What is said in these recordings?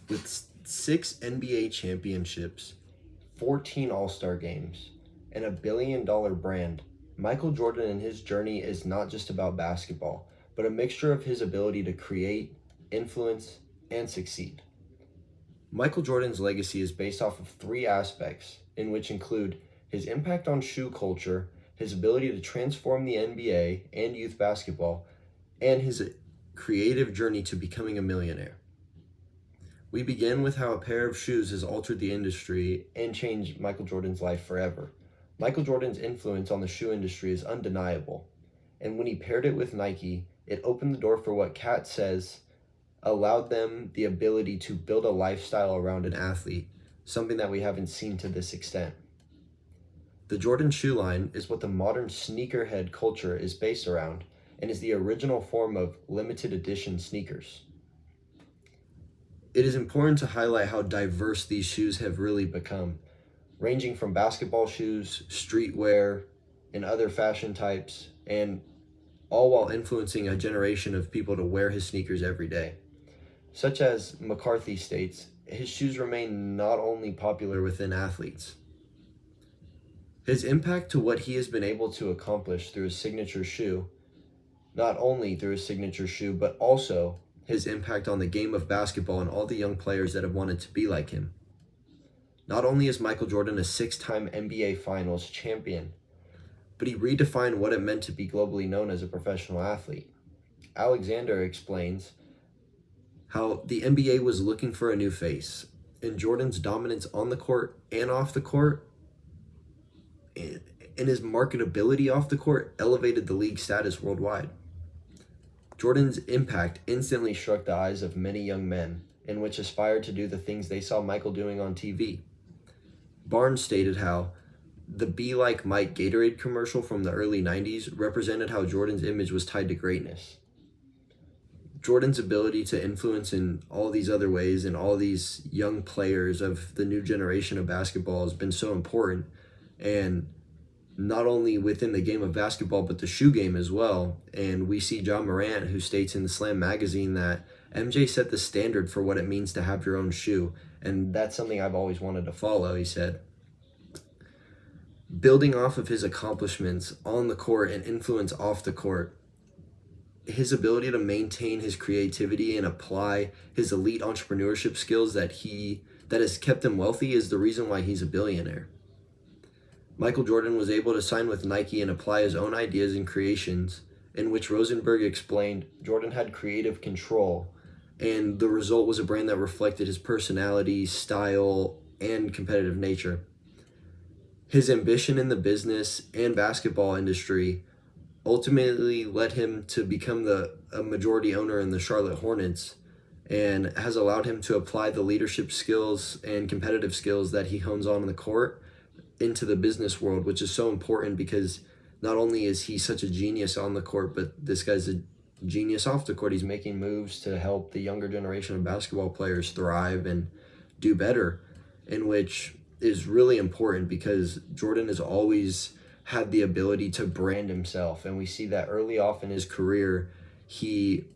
With 6 NBA championships, 14 All-Star games, and a $1 billion brand, Michael Jordan and his journey is not just about basketball, but a mixture of his ability to create, influence, and succeed. Michael Jordan's legacy is based off of 3 aspects, in which include his impact on shoe culture, his ability to transform the NBA and youth basketball, and his creative journey to becoming a millionaire. We begin with how a pair of shoes has altered the industry and changed Michael Jordan's life forever. Michael Jordan's influence on the shoe industry is undeniable, and when he paired it with Nike, it opened the door for what Cat says allowed them the ability to build a lifestyle around an athlete, something that we haven't seen to this extent. The Jordan shoe line is what the modern sneakerhead culture is based around and is the original form of limited edition sneakers. It is important to highlight how diverse these shoes have really become, ranging from basketball shoes, streetwear, and other fashion types, and all while influencing a generation of people to wear his sneakers every day. Such as McCarthy states, his shoes remain not only popular within athletes. His impact to what he has been able to accomplish through his signature shoe, not only through his signature shoe, but also his impact on the game of basketball and all the young players that have wanted to be like him. Not only is Michael Jordan a 6-time NBA Finals champion, but he redefined what it meant to be globally known as a professional athlete. Alexander explains how the NBA was looking for a new face, and Jordan's dominance on the court and off the court, and his marketability off the court elevated the league's status worldwide. Jordan's impact instantly struck the eyes of many young men, in which aspired to do the things they saw Michael doing on TV. Barnes stated how the Be Like Mike Gatorade commercial from the early 90s represented how Jordan's image was tied to greatness. Jordan's ability to influence in all these other ways and all these young players of the new generation of basketball has been so important, and not only within the game of basketball, but the shoe game as well. And we see John Morant, who states in the Slam magazine that MJ set the standard for what it means to have your own shoe. And that's something I've always wanted to follow, he said. Building off of his accomplishments on the court and influence off the court, his ability to maintain his creativity and apply his elite entrepreneurship skills that has kept him wealthy is the reason why he's a billionaire. Michael Jordan was able to sign with Nike and apply his own ideas and creations, in which Rosenberg explained Jordan had creative control, and the result was a brand that reflected his personality, style, and competitive nature. His ambition in the business and basketball industry ultimately led him to become a majority owner in the Charlotte Hornets, and has allowed him to apply the leadership skills and competitive skills that he hones on the court into the business world, which is so important because not only is he such a genius on the court, but this guy's a genius off the court. He's making moves to help the younger generation of basketball players thrive and do better, in which is really important because Jordan has always had the ability to brand himself, and we see that early off in his career, he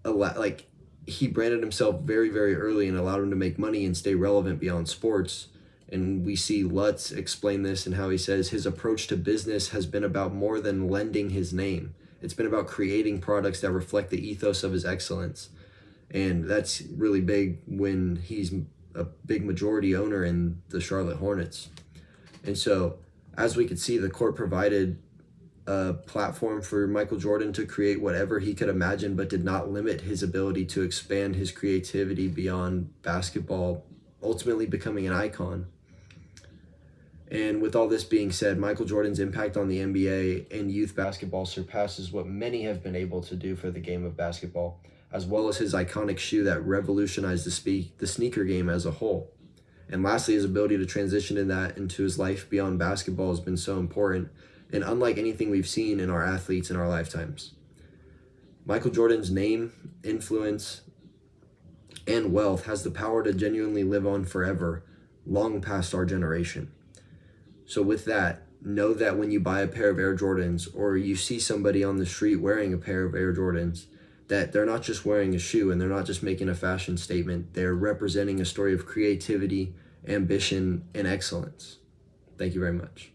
branded himself very, very early and allowed him to make money and stay relevant beyond sports. And we see Lutz explain this and how he says his approach to business has been about more than lending his name. It's been about creating products that reflect the ethos of his excellence. And that's really big when he's a big majority owner in the Charlotte Hornets. And so, as we could see, the court provided a platform for Michael Jordan to create whatever he could imagine, but did not limit his ability to expand his creativity beyond basketball, ultimately becoming an icon. And with all this being said, Michael Jordan's impact on the NBA and youth basketball surpasses what many have been able to do for the game of basketball, as well as his iconic shoe that revolutionized the sneaker game as a whole. And lastly, his ability to transition into his life beyond basketball has been so important, and unlike anything we've seen in our athletes in our lifetimes. Michael Jordan's name, influence, and wealth has the power to genuinely live on forever, long past our generation. So with that, know that when you buy a pair of Air Jordans or you see somebody on the street wearing a pair of Air Jordans, that they're not just wearing a shoe and they're not just making a fashion statement. They're representing a story of creativity, ambition, and excellence. Thank you very much.